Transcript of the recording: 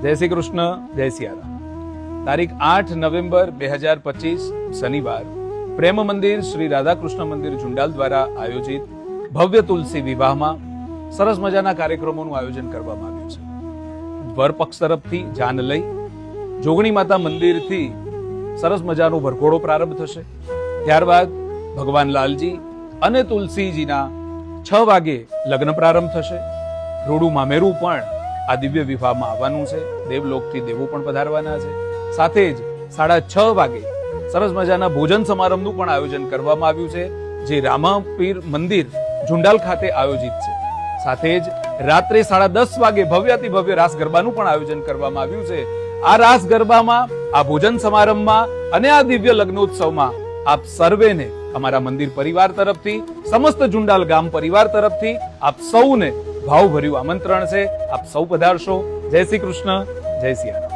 જય શ્રી કૃષ્ણ, જય સિયારામ। તારીખ 8 નવેમ્બર 2025 શનિવાર પ્રેમ મંદિર શ્રી રાધાકૃષ્ણ મંદિર ઝુંડાલ દ્વારા આયોજિત ભવ્ય તુલસી વિવાહમાં સરસ મજાના કાર્યક્રમોનું આયોજન કરવામાં આવ્યું છે। વર પક્ષ તરફથી જાન લઈ જોગણી માતા મંદિરથી સરસ મજાનો વરઘોડો પ્રારંભ થશે। ત્યારબાદ ભગવાન લાલજી અને તુલસીજીના 6 વાગે લગ્ન પ્રારંભ થશે। રૂડું મામેરું પણ આ દિવ્ય વિવાહમાં આવવાનું છે। દેવલોકથી દેવો પણ પધારવાના છે। સાથે જ 6:30 વાગે સરસ મજાના ભોજન સમારંભનું પણ આયોજન કરવામાં આવ્યું છે, જે રામાપીર મંદિર ઝુંડાલ ખાતે આયોજિત છે। સાથે જ રાત્રે 10:30 વાગે ભવ્યાતિ ભવ્ય રાસ ગરબાનું પણ આયોજન કરવામાં આવ્યું છે। આ રાસ ગરબામાં, આ ભોજન સમારંભમાં અને આ દિવ્ય લગ્નોત્સવમાં આપ સર્વેને અમારા મંદિર પરિવાર તરફથી, સમસ્ત ઝુંડાલ ગામ પરિવાર તરફથી આપ સૌને ભાવભર્યું આમંત્રણ છે। આપ સૌ પધારશો। જય શ્રી કૃષ્ણ, જય સિયારામ।